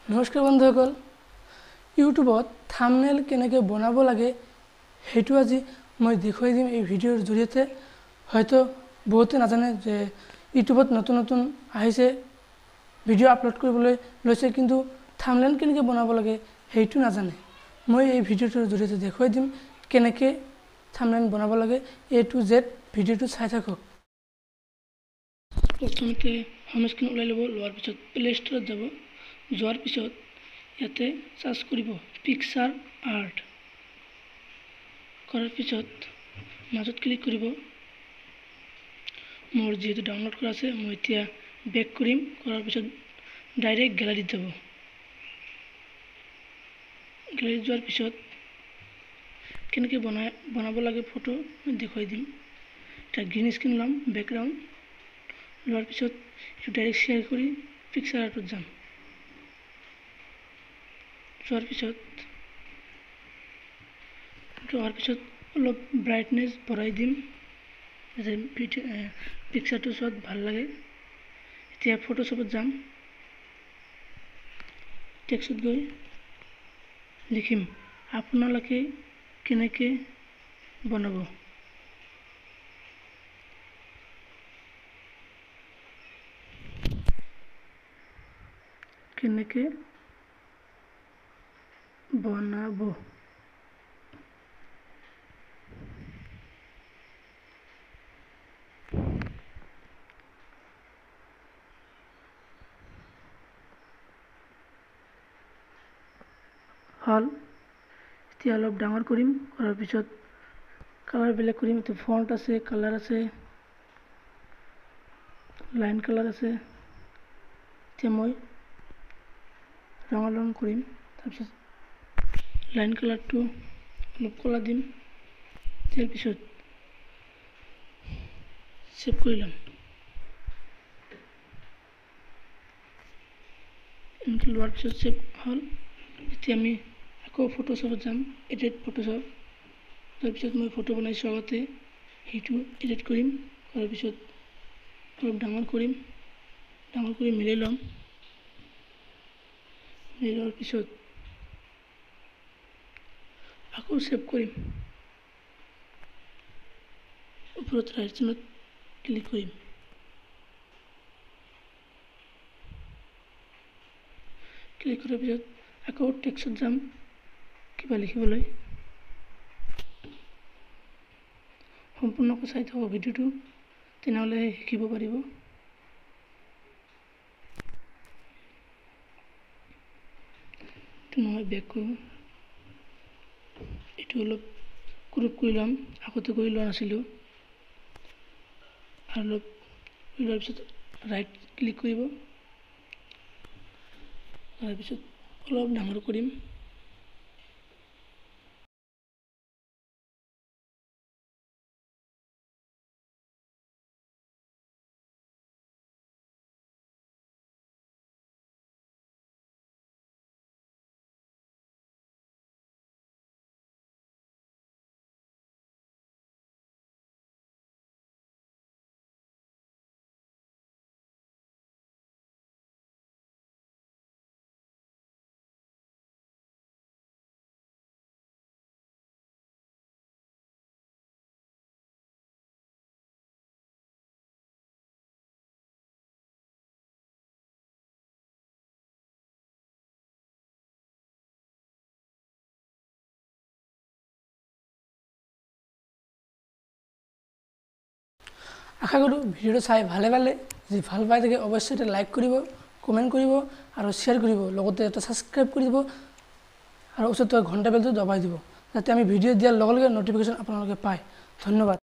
নমস্কাৰ বন্ধুসকল, ইউটিউবত থাম্বনেল কেনেকৈ বনাব লাগে সেইটো আজি মই দেখুৱাই দিম এই ভিডিঅ'ৰ জৰিয়তে। হয়তো বহুতে নাজানে যে ইউটিউবত নতুন নতুন আহিছে, ভিডিঅ' আপলোড কৰিবলৈ লৈছে, কিন্তু থাম্বনেল কেনেকৈ বনাব লাগে সেইটো নাজানে। মই এই ভিডিঅ'টোৰ জৰিয়তে দেখুৱাই দিম কেনেকৈ থাম্বনেল বনাব লাগে। A to Z ভিডিঅ'টো চাই থাকক। প্ৰথমতে হোম স্ক্ৰীন ওলাই ল'ব, লোৱাৰ পিছত প্লে ষ্টৰত যাব। যোৱাৰ পিছত ইয়াতে সাৰ্চ কৰিব পিক্সাৰ আৰ্ট। কৰাৰ পিছত মাজত ক্লিক কৰিব। মোৰ যেহেতু ডাউনলোড কৰা আছে, মই এতিয়া বেক কৰিম। কৰাৰ পিছত ডাইৰেক্ট গেলাৰীত যাব। গেলাৰীত যোৱাৰ পিছত কেনেকৈ বনাব লাগে ফটো দেখুৱাই দিম। এটা গ্ৰীণ স্ক্ৰীন ল'ম, বেকগ্ৰাউণ্ড লোৱাৰ পিছত ডাইৰেক্ট শ্বেয়াৰ কৰি পিক্সাৰ আৰ্টত যাম। যোৱাৰ পিছত অলপ ব্ৰাইটনেছ বঢ়াই দিম যাতে পিক্সাৰটো চোৱাত ভাল লাগে। এতিয়া ফটোশ্বপত যাম। টেক্সটত গৈ লিখিম আপোনালোকে কেনেকৈ বনাব। কেনেকৈ বনাব। হল, এতিয়া অলপ ডাঙৰ কৰিম। কৰাৰ পিছত কালাৰ বেলেগ কৰিম। এতিয়া ফন্ট আছে, কালাৰ আছে, লাইন কালাৰ আছে। এতিয়া মই ৰঙা ৰং কৰিম। তাৰপিছত লাইন কালাৰটো অলপ ক'লা দিম। তাৰ পিছত সেভ কৰি ল'ম। এনেকৈ লোৱাৰ পিছত সেভ হ'ল। এতিয়া আমি আকৌ ফটোশ্বপত যাম, এডিট ফটোশ্বপ। তাৰপিছত মই ফটো বনাইছোঁ আগতে, সেইটো এডিট কৰিম। কৰাৰ পিছত অলপ ডাঙৰ কৰিম, ডাঙৰ কৰি মিলাই ল'ম। মিলাই লোৱাৰ পিছত আকৌ সেভ কৰিম। ওপৰত ৰাইট চিনত ক্লিক কৰিম। ক্লিক কৰাৰ পিছত আকৌ টেক্সটত যাম কিবা লিখিবলৈ। সম্পূৰ্ণকৈ চাই থাকক ভিডিঅ'টো, তেনেহ'লে শিকিব পাৰিব। এইটো নহয়, বেক কৰোঁ। এইটো অলপ গ্ৰুপ কৰি ল'ম, আগতে কৰি লোৱা নাছিলোঁ। আৰু অলপ কৰি লোৱাৰ পিছত ৰাইট ক্লিক কৰিব। তাৰপিছত অলপ ডাঙৰ কৰিম। আশা কৰোঁ ভিডিঅ'টো চাই ভালে পালে। যদি ভাল পাই থাকে অৱশ্যে এটা লাইক কৰিব, কমেণ্ট কৰিব আৰু শ্বেয়াৰ কৰিব। লগতে এটা ছাবস্ক্ৰাইব কৰি দিব আৰু ওচৰত থকা ঘণ্টা বেলটো দবাই দিব, যাতে আমি ভিডিঅ' দিয়াৰ লগে লগে ন'টিফিকেশ্যন আপোনালোকে পায়। ধন্যবাদ।